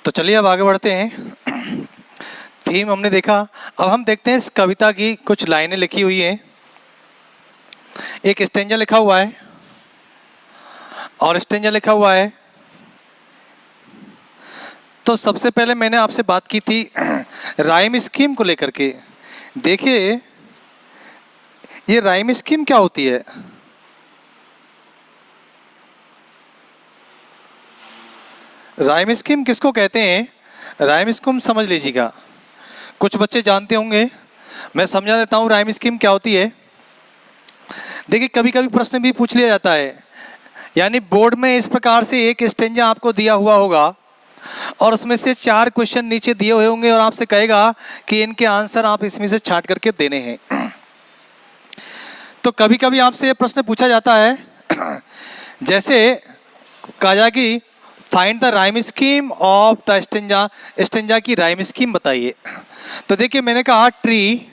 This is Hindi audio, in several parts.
तो चलिए अब आगे बढ़ते हैं। थीम हमने देखा, अब हम देखते हैं इस कविता की कुछ लाइनें लिखी हुई हैं। एक स्टेंजा लिखा हुआ है और स्टेंजा लिखा हुआ है। तो सबसे पहले मैंने आपसे बात की थी राइम स्कीम को लेकर के। देखिए ये राइम स्कीम क्या होती है। राइम स्कीम किसको कहते हैं, राइम स्कीम समझ लीजिएगा। कुछ बच्चे जानते होंगे, मैं समझा देता हूँ राइम स्कीम क्या होती है। देखिए कभी कभी प्रश्न भी पूछ लिया जाता है, यानी बोर्ड में इस प्रकार से एक स्टेंजा आपको दिया हुआ होगा और उसमें से 4 क्वेश्चन नीचे दिए हुए होंगे और आपसे कहेगा कि इनके आंसर आप इसमें से छांट करके देने हैं। तो कभी कभी आपसे ये प्रश्न पूछा जाता है, जैसे कहा जाए कि find the rhyme scheme of the stanza, stanza की राइम स्कीम बताइए। तो देखिए मैंने कहा ट्री,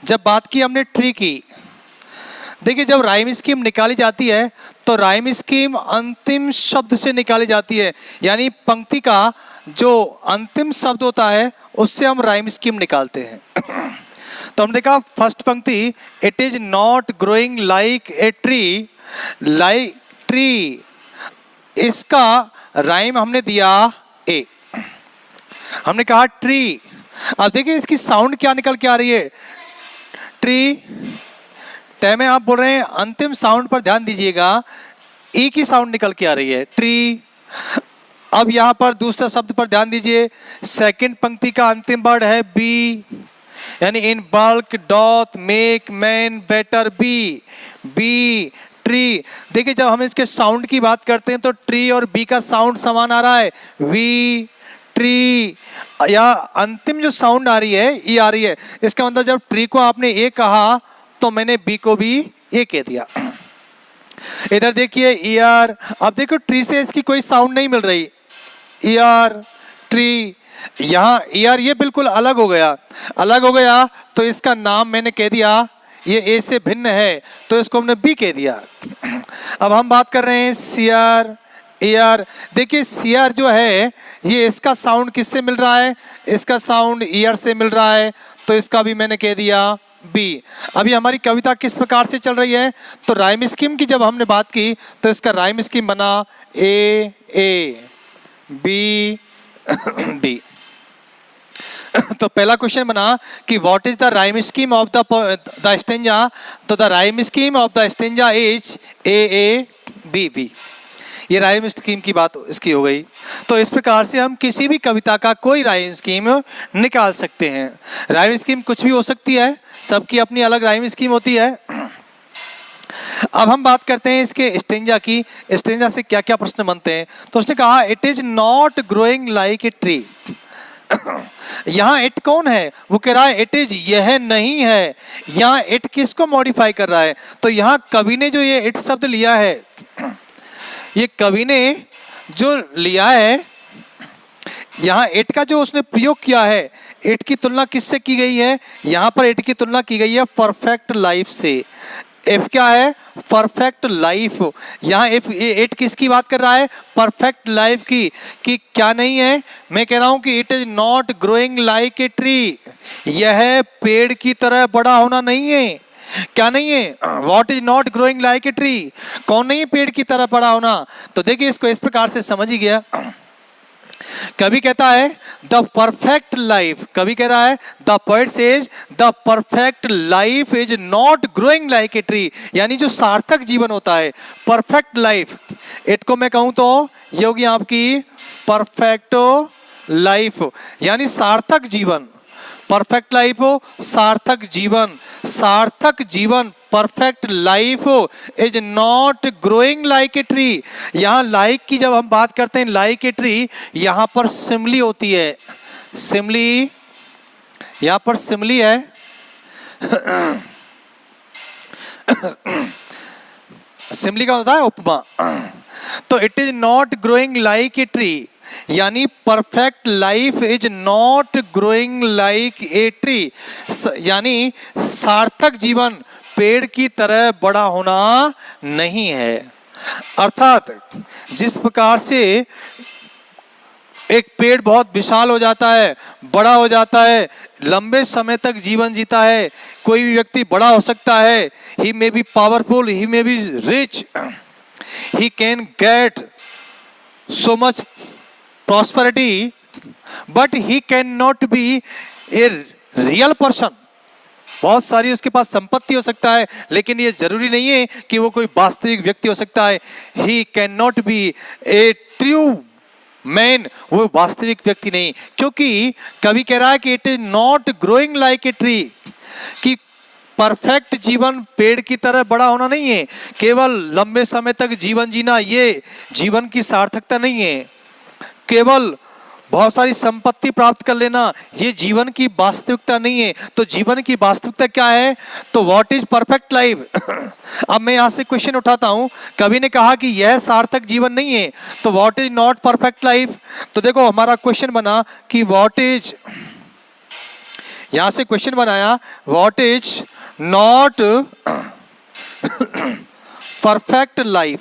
जब बात की हमने ट्री की, देखिए जब राइम स्कीम निकाली जाती है तो राइम स्कीम अंतिम शब्द से निकाली जाती है, यानी पंक्ति का जो अंतिम शब्द होता है उससे हम राइम स्कीम निकालते हैं। तो हमने देखा फर्स्ट पंक्ति, it is not growing like a tree, like tree, इसका राइम हमने दिया ए। हमने कहा ट्री, अब देखिए इसकी साउंड क्या निकल के आ रही है, ट्री। तय में आप बोल रहे हैं अंतिम साउंड पर ध्यान दीजिएगा, ई की साउंड निकल के आ रही है, ट्री। अब यहां पर दूसरा शब्द पर ध्यान दीजिए, सेकंड पंक्ति का अंतिम वर्ड है बी, यानी in bulk doth make man better be, be tree. देखिए जब हम इसके साउंड की बात करते हैं तो ट्री और बी का साउंड समान आ रहा है, वी ट्री, या अंतिम जो साउंड आ रही है ई आ रही है। इसका मतलब जब ट्री को आपने ए कहा तो मैंने बी को भी ए कह दिया। इधर देखिए ईयर, अब देखो ट्री से इसकी कोई साउंड नहीं मिल रही, ईयर ट्री, यहाँ ईयर ये बिल्कुल अलग हो गया, अलग हो गया तो इसका नाम मैंने कह दिया ये ए से भिन्न है तो इसको हमने बी कह दिया। अब हम बात कर रहे हैं सियर, ईयर। देखिए सियर जो है ये इसका साउंड किससे मिल रहा है, इसका साउंड ईयर से मिल रहा है तो इसका भी मैंने कह दिया बी। अभी हमारी कविता किस प्रकार से चल रही है, तो राइम स्कीम की जब हमने बात की तो इसका राइम स्कीम बना ए ए बी बी। तो पहला क्वेश्चन बना कि what is the rhyme scheme of the stanza, तो the rhyme scheme of the stanza is A A B B. ये राइम स्कीम की बात इसकी हो गई। तो इस प्रकार से हम किसी भी कविता का कोई राइम स्कीम निकाल सकते हैं। राइम स्कीम कुछ भी हो सकती है, सबकी अपनी अलग राइम स्कीम होती है। अब हम बात करते हैं इसके स्टेंजा की, स्टेंजा से क्या क्या प्रश्न बनते हैं। तो उसने कहा it is not growing like a tree. यहाँ इट कौन है, वो कह रहा है इट इज, यह नहीं है। यहाँ इट किसको मॉडिफाई कर रहा है, तो यहाँ कवि ने जो ये इट शब्द लिया है, ये कवि ने जो लिया है, यहाँ इट का जो उसने प्रयोग किया है, इट की तुलना किससे की गई है, यहाँ पर इट की तुलना की गई है परफेक्ट लाइफ से। इफ क्या है, परफेक्ट लाइफ। यहाँ इफ इट किसकी बात कर रहा है, परफेक्ट लाइफ की, कि क्या नहीं है, मैं कह रहा हूं कि it is not growing like a tree, यह पेड़ की तरह बड़ा होना नहीं है। क्या नहीं है, what is not growing like a tree, कौन नहीं है पेड़ की तरह बड़ा होना। तो देखिए इसको इस प्रकार से समझ ही गया। कवि कहता है द परफेक्ट लाइफ, कवि कह रहा है the poet says the perfect life is not growing like a tree, यानी जो सार्थक जीवन होता है, परफेक्ट लाइफ, इट को मैं कहूं तो ये होगी आपकी परफेक्ट लाइफ, यानी सार्थक जीवन। परफेक्ट लाइफ हो, सार्थक जीवन, सार्थक जीवन, perfect life is not growing like a tree. यहाँ लाइक की जब हम बात करते हैं, लाइक ए ट्री, यहाँ पर सिमली होती है, सिमली, यहाँ पर सिमली है। सिमली का होता है उपमा। तो it is not growing like a tree, यानी perfect life is not growing like a tree, यानी सार्थक जीवन पेड़ की तरह बड़ा होना नहीं है। अर्थात जिस प्रकार से एक पेड़ बहुत विशाल हो जाता है, बड़ा हो जाता है, लंबे समय तक जीवन जीता है। कोई भी व्यक्ति बड़ा हो सकता है, he may be powerful, he may be rich, he can get so much prosperity, but he cannot be a real person. बहुत सारी उसके पास संपत्ति हो सकता है, लेकिन ये जरूरी नहीं है कि वो कोई वास्तविक व्यक्ति हो सकता है। He can not be A true man, वो वास्तविक व्यक्ति नहीं, क्योंकि कवि कह रहा है कि it is not growing like a tree, कि परफेक्ट जीवन पेड़ की तरह बड़ा होना नहीं है, केवल लंबे समय तक जीवन जीना ये जीवन की सार्थकता नहीं है, केवल बहुत सारी संपत्ति प्राप्त कर लेना ये जीवन की वास्तविकता नहीं है। तो जीवन की वास्तविकता क्या है? तो व्हाट इज परफेक्ट लाइफ? अब मैं यहां से क्वेश्चन उठाता हूं, कवि ने कहा कि यह सार्थक जीवन नहीं है, तो what is not perfect life? तो देखो हमारा क्वेश्चन बना कि व्हाट इज, यहां से क्वेश्चन बनाया what is not perfect life,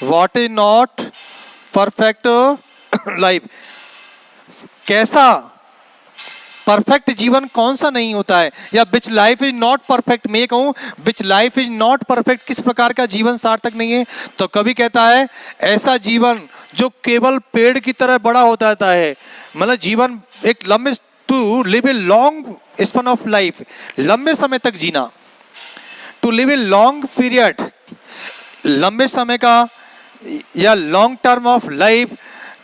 what is not perfect life, कैसा परफेक्ट जीवन कौन सा नहीं होता है, या विच लाइफ इज नॉट परफेक्ट, मैं कहूं विच लाइफ इज नॉट परफेक्ट, किस प्रकार का जीवन सार्थक नहीं है? तो कवि कहता है ऐसा जीवन जो केवल पेड़ की तरह बड़ा होता रहता है, मतलब जीवन एक लंबे, to live a long span of life, लंबे समय तक जीना, to live a long period, लंबे समय का या लॉन्ग टर्म ऑफ लाइफ,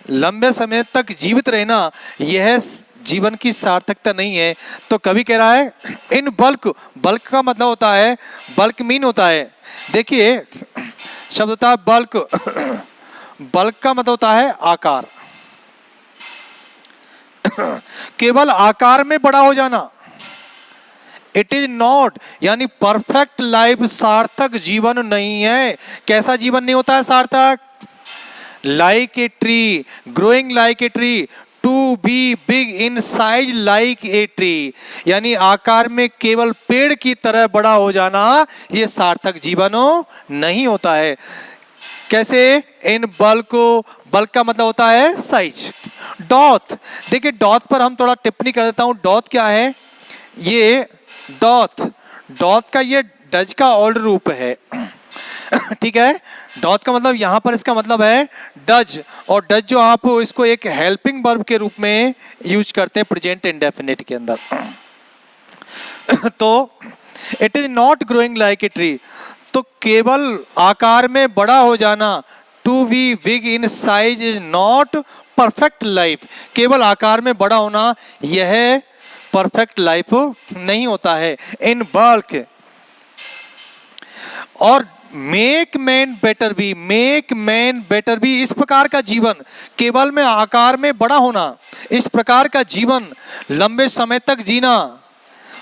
लंबे समय तक जीवित रहना, यह जीवन की सार्थकता नहीं है। तो कवि कह रहा है इन बल्क, बल्क का मतलब होता है, बल्क मीन होता है, देखिए शब्द होता है बल्क, बल्क का मतलब होता है आकार, केवल आकार में बड़ा हो जाना। इट इज नॉट, यानी परफेक्ट लाइफ सार्थक जीवन नहीं है। कैसा जीवन नहीं होता है सार्थक? Like a tree, growing like a tree, to be big in size like a tree, यानी आकार में केवल पेड़ की तरह बड़ा हो जाना ये सार्थक जीवन नहीं होता है। कैसे? इन बल्क, बल्क का मतलब होता है साइज। डॉथ, देखिए डॉथ पर हम थोड़ा टिप्पणी कर देता हूं। डॉथ क्या है? ये डॉथ, डॉथ का ये डच का ओल्ड रूप है, ठीक है। डॉथ का मतलब यहां पर इसका मतलब है डज, और डज जो आप इसको एक हेल्पिंग वर्ब के रूप में यूज करते हैं प्रेजेंट इंडेफिनिट के अंदर। तो it is not growing like a tree, तो केवल आकार में बड़ा हो जाना, to be big in size is not perfect life, केवल आकार में बड़ा होना यह परफेक्ट लाइफ नहीं होता है। इन बल्क और make man better B, make man better B, इस प्रकार का जीवन, केवल में आकार में बड़ा होना, इस प्रकार का जीवन, लंबे समय तक जीना,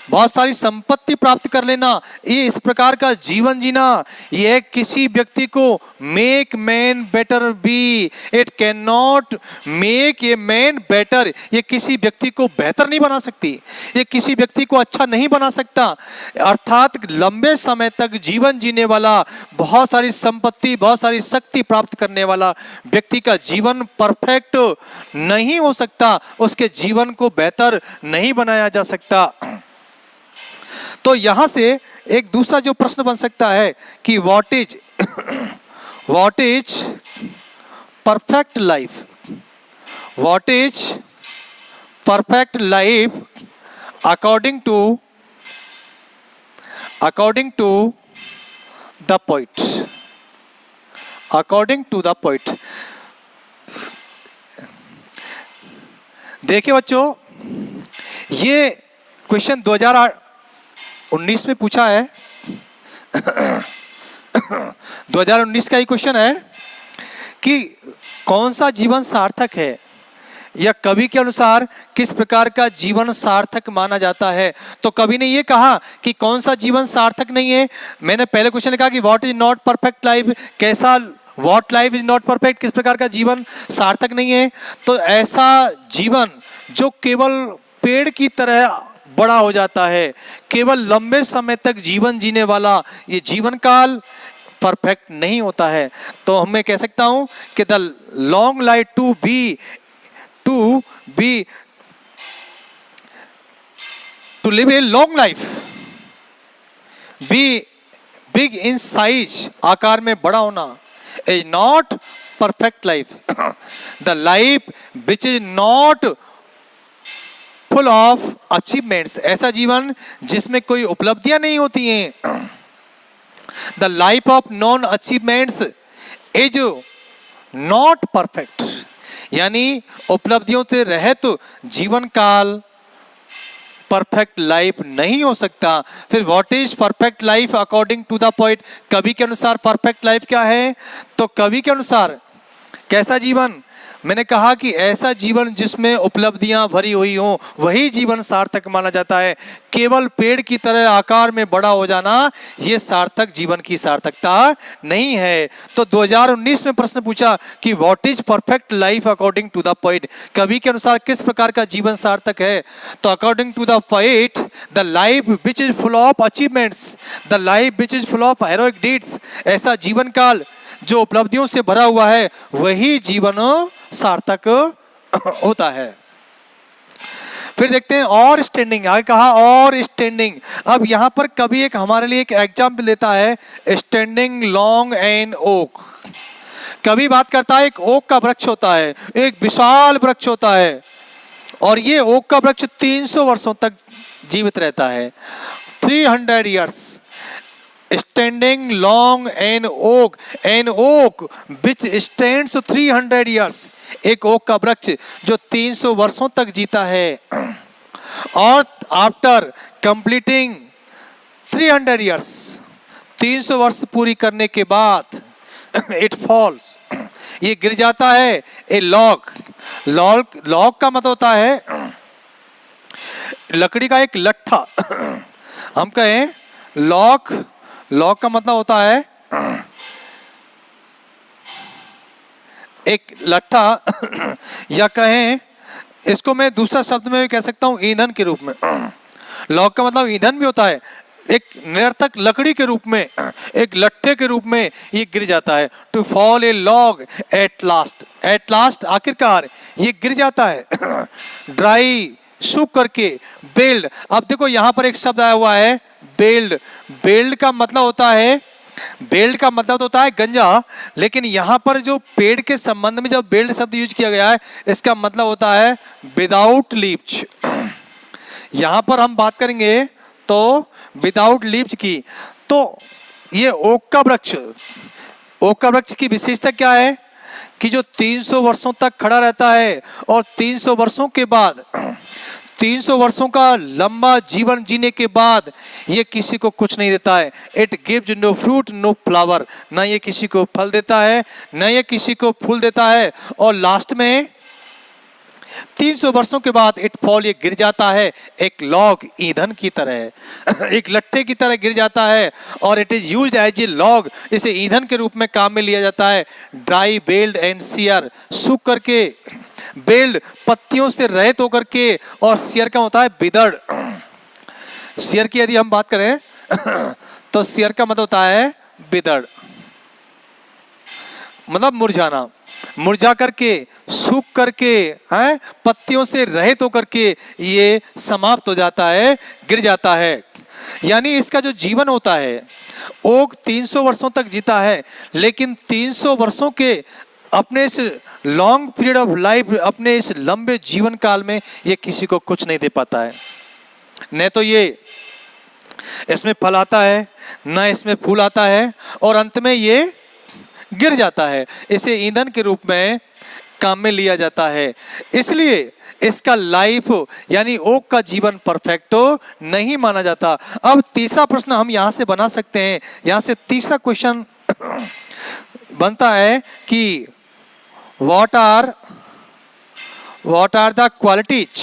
बहुत सारी संपत्ति प्राप्त कर लेना, ये इस प्रकार का जीवन जीना, यह किसी व्यक्ति को make man better B, it can not make a man better, ये किसी व्यक्ति को बेहतर नहीं बना सकती, ये किसी व्यक्ति को अच्छा नहीं बना सकता। अर्थात लंबे समय तक जीवन जीने वाला, बहुत सारी संपत्ति, बहुत सारी शक्ति प्राप्त करने वाला व्यक्ति का जीवन परफेक्ट नहीं हो सकता, उसके जीवन को बेहतर नहीं बनाया जा सकता। तो यहां से एक दूसरा जो प्रश्न बन सकता है कि what is perfect life, what is perfect life according to the poet, according to the poet. देखिए बच्चों, ये क्वेश्चन 2019 में पूछा है, 2019 का ही क्वेश्चन है कि कौन सा जीवन सार्थक है, या कवि के अनुसार किस प्रकार का जीवन सार्थक माना जाता है। तो कवि ने ये कहा कि कौन सा जीवन सार्थक नहीं है। मैंने पहले क्वेश्चन में कहा कि what is not perfect life, कैसा what life is not perfect, किस प्रकार का जीवन सार्थक नहीं है। तो ऐसा जीवन जो केवल पेड़ की तरह बड़ा हो जाता है, केवल लंबे समय तक जीवन जीने वाला, ये जीवन काल परफेक्ट नहीं होता है। तो हम मैं कह सकता हूं कि the long life to live a long life, be big in size, आकार में बड़ा होना, is not perfect life. The life which is not full of achievements, ऐसा जीवन जिसमें कोई उपलब्धियां नहीं होती हैं। The life of non achievements is not perfect, यानी उपलब्धियों से रहित जीवन काल परफेक्ट लाइफ नहीं हो सकता। फिर what is perfect life according to the poet, कवि के अनुसार परफेक्ट लाइफ क्या है? तो कवि के अनुसार कैसा जीवन? मैंने कहा कि ऐसा जीवन जिसमें उपलब्धियां भरी हुई हों, वही जीवन सार्थक माना जाता है। केवल पेड़ की तरह आकार में बड़ा हो जाना ये सार्थक जीवन की सार्थकता नहीं है। तो 2019 में प्रश्न पूछा कि what is perfect life according to the poet, कवि के अनुसार किस प्रकार का जीवन सार्थक है? तो according to the poet, the life which is full of achievements, the life which is full of heroic deeds, ऐसा जीवन काल जो उपलब्धियों से भरा हुआ है वही जीवन सार्थक होता है। फिर देखते हैं और स्टैंडिंग, आगे कहा और स्टैंडिंग। अब यहां पर कभी एक हमारे लिए एक एग्जाम्पल देता है, स्टैंडिंग लॉन्ग एन ओक। कभी बात करता है एक ओक का वृक्ष होता है, एक विशाल वृक्ष होता है, और ये ओक का वृक्ष 300 वर्षों तक जीवित रहता है, 300 years। Standing long an oak which stands 300 years, एक ओक का वृक्ष जो 300 वर्षों तक जीता है। और आफ्टर कंप्लीटिंग 300 years, 300 वर्ष पूरी करने के बाद इट फॉल्स, ये गिर जाता है। ए लॉग का मतलब होता है लकड़ी का एक लट्ठा। हम कहें लॉग का मतलब होता है एक लट्ठा, या कहें इसको मैं दूसरा शब्द में भी कह सकता हूं ईंधन के रूप में। लॉग का मतलब ईंधन भी होता है, एक निरर्थक लकड़ी के रूप में, एक लट्ठे के रूप में ये गिर जाता है। To fall a log at last, आखिरकार ये गिर जाता है। ड्राई, सूख करके। बेल्ड, अब देखो यहां पर एक शब्द आया हुआ है बेल्ड का मतलब होता है, बेल्ट का मतलब तो होता है गंजा, लेकिन यहां पर जो पेड़ के संबंध में जब बेल्ट शब्द यूज किया गया है, इसका मतलब होता है विदाउट लीव्स। यहां पर हम बात करेंगे तो विदाउट लीव्स की। तो ये ओक का वृक्ष की विशेषता क्या है कि जो 300 वर्षों तक खड़ा रहता है, और 300 वर्षों के बाद, 300 वर्षों का लंबा जीवन जीने के बाद ये किसी को कुछ नहीं देता है। It gives no fruit no flower, ना ये किसी को फल देता है, ना ये किसी को फूल देता है, और लास्ट में 300 वर्षों के बाद इट फॉल, ये गिर जाता है एक लॉग, ईंधन की तरह, एक लट्ठे की तरह गिर जाता है। और it is used as a log, इसे ईंधन के रूप में काम में लिया जाता है। ड्राई, बेल्ड एंड सियर, सूख करके, बेल्ड पत्तियों से रहित होकर के, और सियर का होता है बिदर्ड। सियर की यदि हम बात करें तो सियर का मतलब होता है बिदर्ड, मतलब मुरझाना, मुरझा करके, सूख करके, हैं, पत्तियों से रहित होकर के ये समाप्त हो जाता है, गिर जाता है। यानी इसका जो जीवन होता है, ओक 300 वर्षों तक जीता है, लेकिन 300 वर्षों के अपने इस लॉन्ग पीरियड ऑफ लाइफ, अपने इस लंबे जीवन काल में ये किसी को कुछ नहीं दे पाता है। न तो ये इसमें फल आता है, न इसमें फूल आता है, और अंत में ये गिर जाता है। इसे ईंधन के रूप में काम में लिया जाता है। इसलिए इसका लाइफ यानी ओक का जीवन परफेक्ट नहीं माना जाता। अब तीसरा प्रश्न हम यहां से बना सकते हैं। यहां से तीसरा क्वेश्चन बनता है कि what are the qualities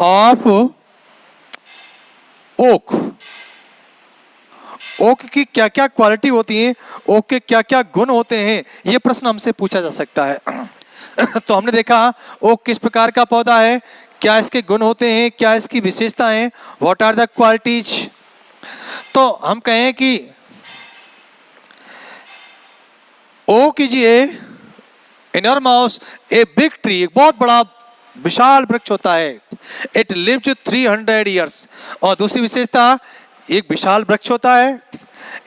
of oak की क्या क्या क्वालिटी होती है, ओक के क्या क्या गुण होते हैं, ये प्रश्न हमसे पूछा जा सकता है। तो हमने देखा ओक किस प्रकार का पौधा है क्या इसके गुण होते हैं, क्या इसकी विशेषताएं, व्हाट आर द क्वालिटीज। तो हम कहें कि oak is a enormous, a big tree, एक बहुत बड़ा विशाल वृक्ष होता है। It lives 300 years. और दूसरी विशेषता, एक विशाल वृक्ष होता है,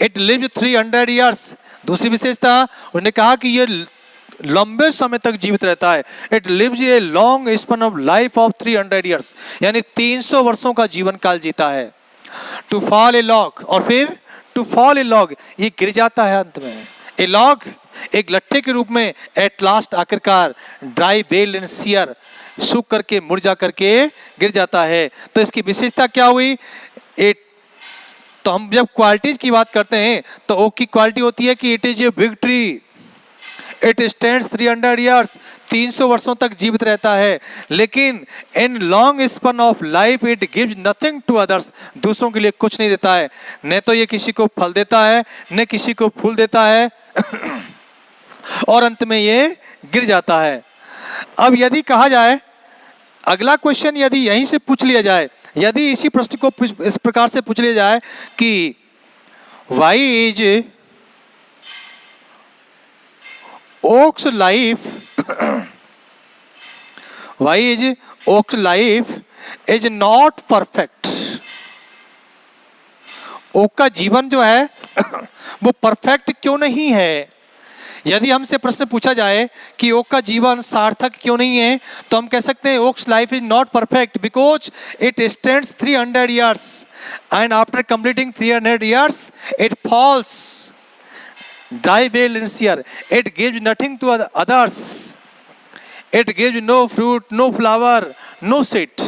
इट लिव्स 300 ईयर्स। दूसरी विशेषता उन्होंने कहा कि ये लंबे समय तक जीवित रहता है। It lives a long span of life of 300 years, यानी 300 वर्षों का जीवन काल जीता है। टू फॉल ए लॉग, और फिर टू फॉल ए लॉग, ये गिर जाता है अंत में। ए लॉग एक लट्ठे के रूप में एट लास्ट आखिरकार ड्राई बेल्ड एंड सियर, सूख करके मुरझा करके गिर जाता है। तो इसकी विशेषता क्या हुई? तो हम जब क्वालिटीज की बात करते हैं तो ओक की क्वालिटी होती है कि it is a big tree, it stands 300 years, 300 वर्षों तक जीवित रहता है। लेकिन in long span of life it gives nothing to others, दूसरों के लिए कुछ नहीं देता है। न तो ये किसी को फल देता है, न किसी को फूल देता है और अंत में ये गिर जाता है। अब यदि कहा जाए, अगला क्वेश्चन यदि यहीं से पूछ लिया जाए, यदि इसी प्रश्न को इस प्रकार से पूछ लिया जाए कि why is oak's life, why is oak's life is not perfect, oak का जीवन जो है वो परफेक्ट क्यों नहीं है। यदि हमसे प्रश्न पूछा जाए कि ओक का जीवन सार्थक क्यों नहीं है, तो हम कह सकते हैं oak's life is not perfect because it stands 300 years and after completing 300 years it falls dry bald and sere, it gives nothing to others, it gives no fruit, no flower, no seed.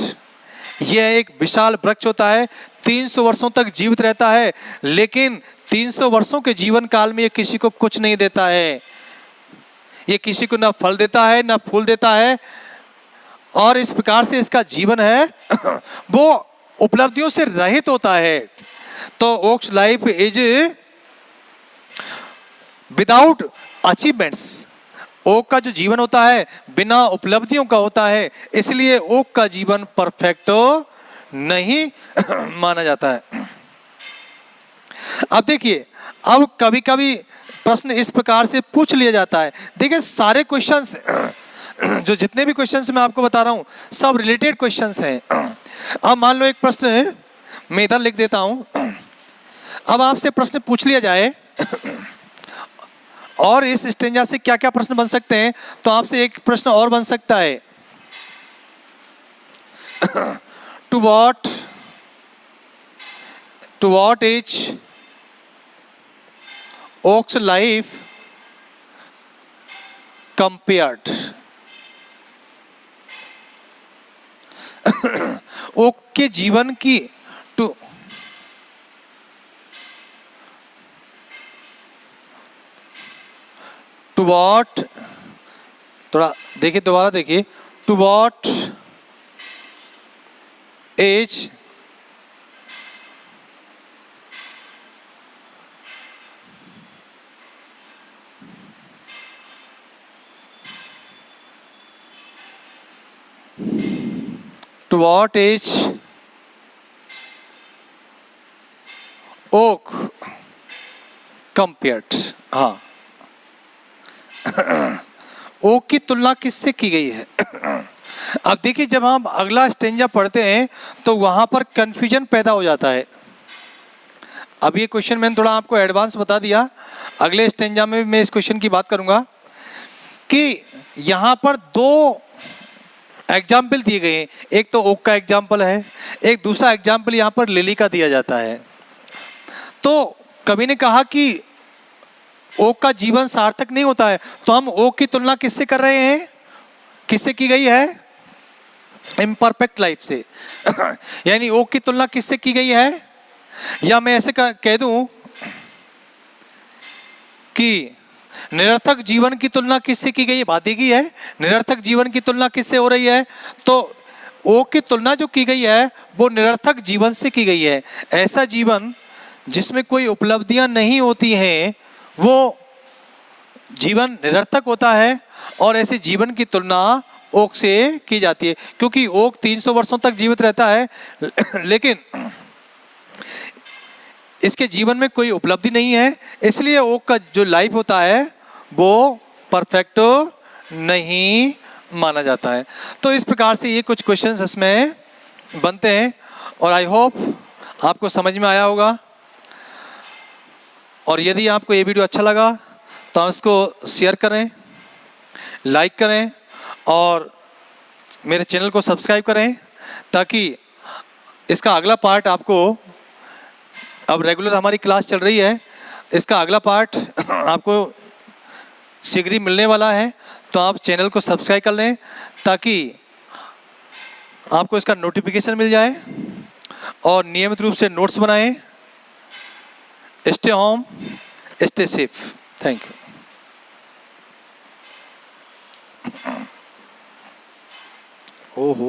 यह एक विशाल वृक्ष होता है, 300 वर्षों तक जीवित रहता है, लेकिन 300 वर्षों के जीवन काल में ये किसी को कुछ नहीं देता है। ये किसी को ना फल देता है, ना फूल देता है, और इस प्रकार से इसका जीवन है वो उपलब्धियों से रहित होता है। तो oak's life is without achievements, oak का जो जीवन होता है बिना उपलब्धियों का होता है, इसलिए ओक का जीवन परफेक्ट नहीं माना जाता है। अब देखिए, अब कभी कभी प्रश्न इस प्रकार से पूछ लिया जाता है। देखिए सारे क्वेश्चंस जो जितने भी क्वेश्चंस मैं आपको बता रहा हूं सब रिलेटेड क्वेश्चंस हैं। अब मान लो एक प्रश्न मैं इधर लिख देता हूं। अब आपसे प्रश्न पूछ लिया जाए और इस स्टेंजा से क्या क्या प्रश्न बन सकते हैं, तो आपसे एक प्रश्न और बन सकता है to what age oak's life compared, oak के जीवन की टू व्हाट, थोड़ा देखिए दोबारा देखिए, to what age to what age oak compared, हाँ ओक की तुलना किससे की गई है। अब देखिए जब हम अगला स्टेंजा पढ़ते हैं तो वहां पर कंफ्यूजन पैदा हो जाता है। अब ये क्वेश्चन मैंने थोड़ा आपको एडवांस बता दिया, अगले स्टेंजा में मैं इस क्वेश्चन की बात करूंगा कि यहां पर दो एग्जाम्पल दिए गए हैं। एक तो ओक का एग्जाम्पल है, एक दूसरा एग्जाम्पल यहाँ पर लिली का दिया जाता है। तो कवि ने कहा कि ओक का जीवन सार्थक नहीं होता है, तो हम ओक की तुलना किससे कर रहे हैं, किससे की गई है, इम्परफेक्ट लाइफ से यानी ओक की तुलना किससे की गई है, या मैं ऐसे कह दूं कि निरर्थक जीवन की तुलना किससे की गई है, बात की है निरर्थक जीवन की तुलना किससे हो रही है, तो ओक की तुलना जो की गई है वो निरर्थक जीवन से की गई है। ऐसा जीवन जिसमें कोई उपलब्धियां नहीं होती हैं वो जीवन निरर्थक होता है, और ऐसे जीवन की तुलना ओक से की जाती है, क्योंकि ओक 300 वर्षों तक जीवित रहता है, लेकिन इसके जीवन में कोई उपलब्धि नहीं है, इसलिए ओक का जो लाइफ होता है वो परफेक्ट नहीं माना जाता है। तो इस प्रकार से ये कुछ क्वेश्चंस इसमें बनते हैं और आई होप आपको समझ में आया होगा। और यदि आपको ये वीडियो अच्छा लगा तो आप इसको शेयर करें, लाइक करें और मेरे चैनल को सब्सक्राइब करें, ताकि इसका अगला पार्ट आपको, अब रेगुलर हमारी क्लास चल रही है, इसका अगला पार्ट आपको शीघ्र ही मिलने वाला है। तो आप चैनल को सब्सक्राइब कर लें ताकि आपको इसका नोटिफिकेशन मिल जाए और नियमित रूप से नोट्स बनाएं। Stay home, stay safe. Thank you. ओ हो।